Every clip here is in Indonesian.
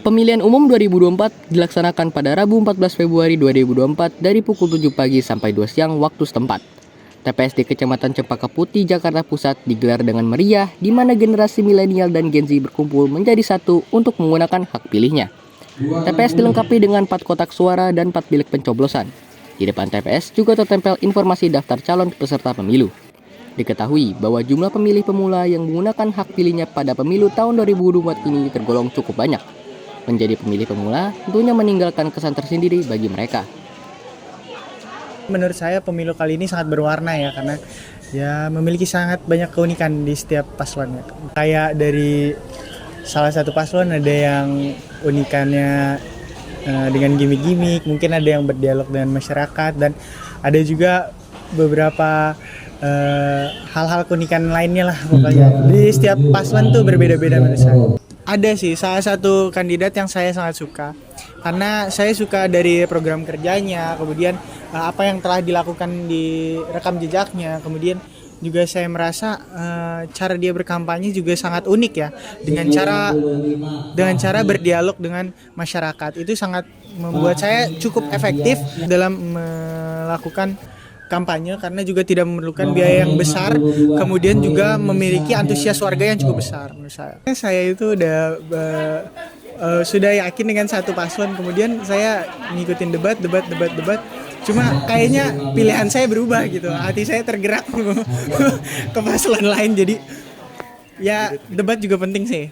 Pemilihan umum 2024 dilaksanakan pada Rabu 14 Februari 2024 dari pukul 7 pagi sampai 2 siang waktu setempat. TPS di Kecamatan Cempaka Putih, Jakarta Pusat digelar dengan meriah di mana generasi milenial dan Gen Z berkumpul menjadi satu untuk menggunakan hak pilihnya. TPS dilengkapi dengan 4 kotak suara dan 4 bilik pencoblosan. Di depan TPS juga tertempel informasi daftar calon peserta pemilu. Diketahui bahwa jumlah pemilih pemula yang menggunakan hak pilihnya pada pemilu tahun 2024 ini tergolong cukup banyak. Menjadi pemilih pemula tentunya meninggalkan kesan tersendiri bagi mereka. Menurut saya pemilu kali ini sangat berwarna ya, karena ya memiliki sangat banyak keunikan di setiap paslonnya. Kayak dari salah satu paslon ada yang unikannya dengan gimmick-gimmick, mungkin ada yang berdialog dengan masyarakat, dan ada juga beberapa hal-hal keunikan lainnya lah pokoknya. Di setiap paslon tuh berbeda-beda menurut saya. Ada sih salah satu kandidat yang saya sangat suka, karena saya suka dari program kerjanya, kemudian apa yang telah dilakukan di rekam jejaknya, kemudian juga saya merasa cara dia berkampanye juga sangat unik ya, dengan cara berdialog dengan masyarakat. Itu sangat membuat saya cukup efektif dalam melakukan kampanye, karena juga tidak memerlukan biaya yang besar, kemudian juga memiliki antusias warga yang cukup besar menurut saya. Saya itu udah sudah yakin dengan satu paslon, kemudian saya ngikutin debat. Cuma kayaknya pilihan saya berubah gitu, hati saya tergerak ke paslon lain. Jadi ya debat juga penting sih,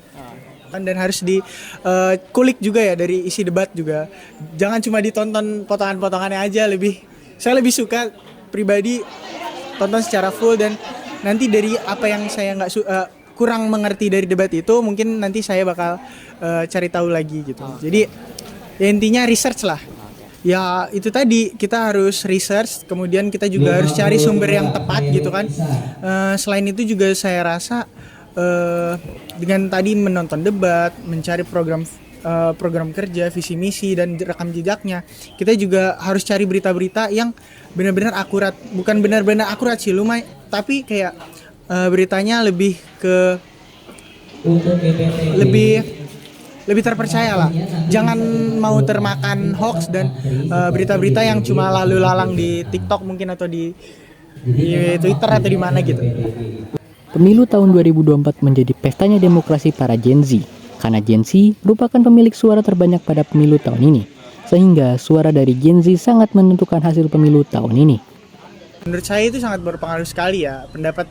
dan harus dikulik juga ya dari isi debat juga. Jangan cuma ditonton potongan-potongannya aja, saya lebih suka pribadi tonton secara full, dan nanti dari apa yang saya kurang mengerti dari debat itu, mungkin nanti saya bakal cari tahu lagi gitu. Jadi ya intinya research lah. Ya itu tadi, kita harus research, kemudian kita juga harus cari sumber yang tepat gitu kan. Selain itu juga saya rasa dengan tadi menonton debat, mencari program kerja, visi misi, dan rekam jejaknya, kita juga harus cari berita-berita yang benar-benar akurat. Bukan benar-benar akurat sih, tapi kayak beritanya lebih terpercaya lah. Jangan mau termakan hoax dan berita-berita yang cuma lalu lalang di TikTok mungkin, atau di Twitter atau di mana gitu. Pemilu tahun 2024 menjadi pestanya demokrasi para Gen Z, karena Gen Z merupakan pemilik suara terbanyak pada pemilu tahun ini, sehingga suara dari Gen Z sangat menentukan hasil pemilu tahun ini. Menurut saya itu sangat berpengaruh sekali ya, pendapat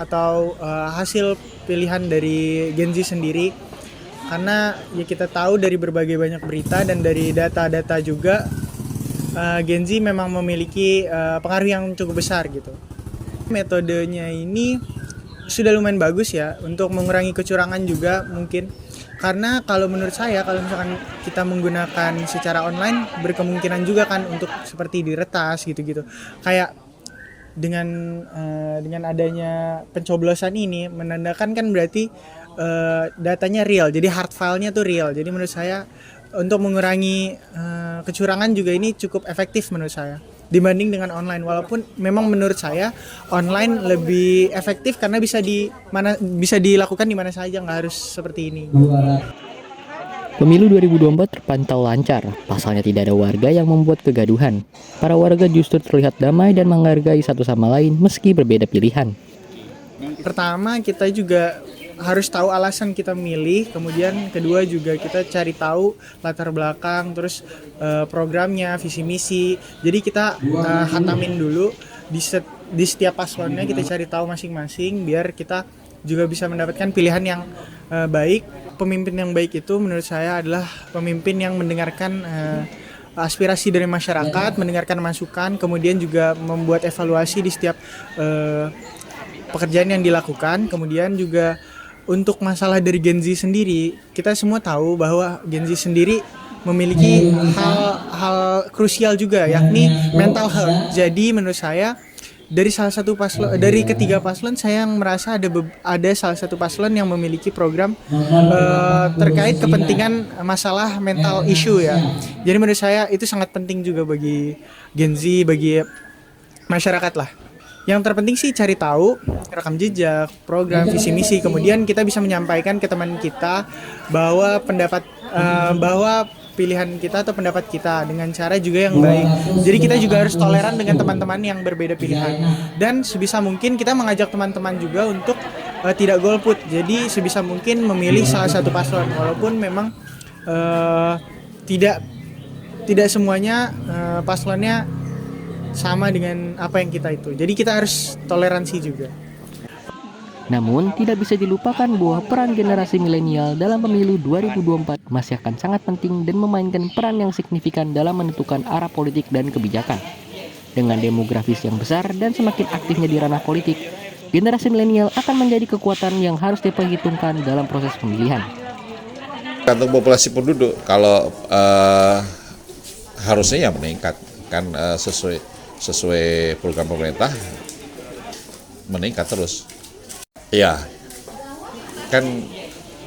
atau hasil pilihan dari Gen Z sendiri, karena ya kita tahu dari berbagai banyak berita dan dari data-data juga, Gen Z memang memiliki pengaruh yang cukup besar gitu. Metodenya ini sudah lumayan bagus ya untuk mengurangi kecurangan juga mungkin, karena kalau menurut saya, kalau misalkan kita menggunakan secara online, berkemungkinan juga kan untuk seperti diretas gitu-gitu. Kayak dengan adanya pencoblosan ini menandakan kan berarti datanya real, jadi hard file-nya tuh real. Jadi menurut saya untuk mengurangi kecurangan juga ini cukup efektif menurut saya dibanding dengan online. Walaupun memang menurut saya online lebih efektif karena bisa dilakukan di mana saja, nggak harus seperti ini. Pemilu 2024 terpantau lancar, pasalnya tidak ada warga yang membuat kegaduhan. Para warga justru terlihat damai dan menghargai satu sama lain meski berbeda pilihan. Pertama, kita juga harus tahu alasan kita milih, kemudian kedua juga kita cari tahu latar belakang, terus programnya, visi misi. Jadi kita hatamin dulu di setiap paslonnya, kita cari tahu masing-masing biar kita juga bisa mendapatkan pilihan yang baik. Pemimpin yang baik itu menurut saya adalah pemimpin yang mendengarkan aspirasi dari masyarakat, mendengarkan masukan, kemudian juga membuat evaluasi di setiap pekerjaan yang dilakukan. Kemudian juga untuk masalah dari Gen Z sendiri, kita semua tahu bahwa Gen Z sendiri memiliki hal krusial juga, yakni mental health. Jadi menurut saya dari ketiga paslon, saya yang merasa ada salah satu paslon yang memiliki program terkait kepentingan masalah mental issue ya. Jadi menurut saya itu sangat penting juga bagi Gen Z, bagi masyarakat lah. yang terpenting sih cari tahu rekam jejak, program, visi misi. Kemudian kita bisa menyampaikan ke teman kita bahwa bahwa pilihan kita atau pendapat kita dengan cara juga yang baik. Jadi kita juga harus toleran dengan teman-teman yang berbeda pilihan. Dan sebisa mungkin kita mengajak teman-teman juga untuk tidak golput. Jadi sebisa mungkin memilih salah satu paslon, walaupun memang tidak semuanya paslonnya sama dengan apa yang kita itu. Jadi kita harus toleransi juga. Namun, tidak bisa dilupakan bahwa peran generasi milenial dalam pemilu 2024 masih akan sangat penting dan memainkan peran yang signifikan dalam menentukan arah politik dan kebijakan. Dengan demografis yang besar dan semakin aktifnya di ranah politik, generasi milenial akan menjadi kekuatan yang harus diperhitungkan dalam proses pemilihan. Untuk populasi penduduk, kalau harusnya ya meningkat, kan sesuai program pemerintah meningkat terus. Iya, kan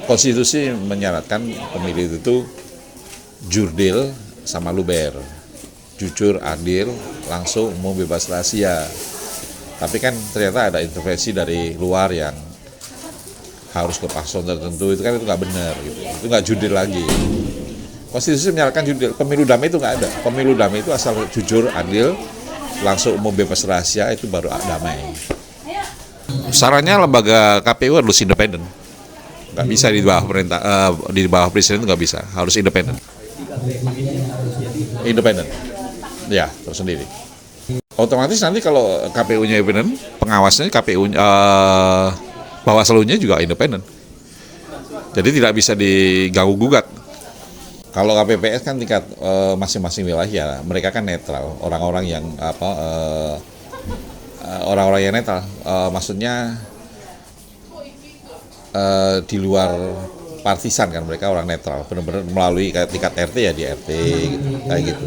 konstitusi menyarankan pemilih itu jurdil sama luber, jujur, adil, langsung, umum, bebas rahasia. Tapi kan ternyata ada intervensi dari luar yang harus ke paslon tertentu, itu kan itu nggak benar, gitu. Itu nggak jurdil lagi. Konstitusi menyarankan jurdil, pemilu damai itu nggak ada. Pemilu damai itu asal jujur, adil, langsung, umum, bebas rahasia, itu baru damai. Sarannya lembaga KPU harus independen, nggak bisa di bawah pemerintah, di bawah presiden itu nggak bisa, harus independen. Independen, ya tersendiri. Otomatis nanti kalau KPU-nya independen, pengawasnya KPU, Bawaslu-nya juga independen. Jadi tidak bisa diganggu gugat. Kalau KPPS kan tingkat masing-masing wilayah, mereka kan netral, orang-orang yang orang-orang yang netral, maksudnya di luar partisan kan, mereka orang netral, benar-benar melalui tingkat RT ya di RT gitu, kayak gitu.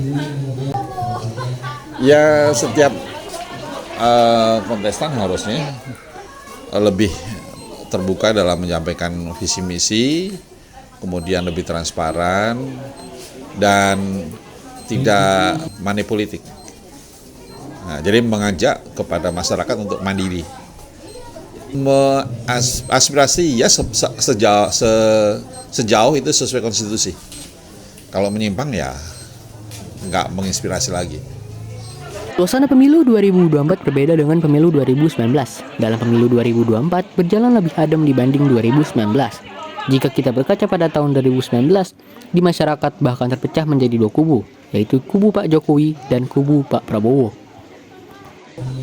Ya setiap kontestan harusnya lebih terbuka dalam menyampaikan visi misi, kemudian lebih transparan dan tidak money politik. Nah, jadi mengajak kepada masyarakat untuk mandiri. Aspirasi ya sejauh itu sesuai konstitusi. Kalau menyimpang ya nggak menginspirasi lagi. Suasana pemilu 2024 berbeda dengan pemilu 2019. Dalam pemilu 2024 berjalan lebih adem dibanding 2019. Jika kita berkaca pada tahun 2019, di masyarakat bahkan terpecah menjadi dua kubu, yaitu kubu Pak Jokowi dan kubu Pak Prabowo.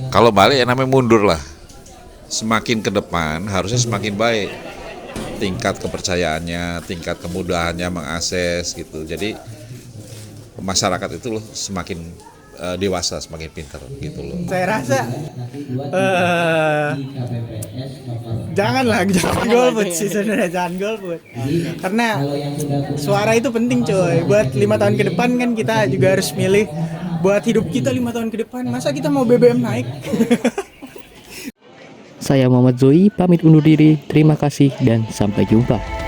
Kalau balik ya namanya mundur lah. Semakin ke depan harusnya semakin baik tingkat kepercayaannya, tingkat kemudahannya mengakses gitu. Jadi masyarakat itu loh semakin dewasa, semakin pintar gitu loh. Saya rasa jangan golput sih sebenarnya, jangan golput. Karena suara itu penting coy. Buat 5 tahun ke depan kan kita juga harus milih buat hidup kita 5 tahun ke depan. Masa kita mau BBM naik? Saya Muhammad Zoe, pamit undur diri. Terima kasih dan sampai jumpa.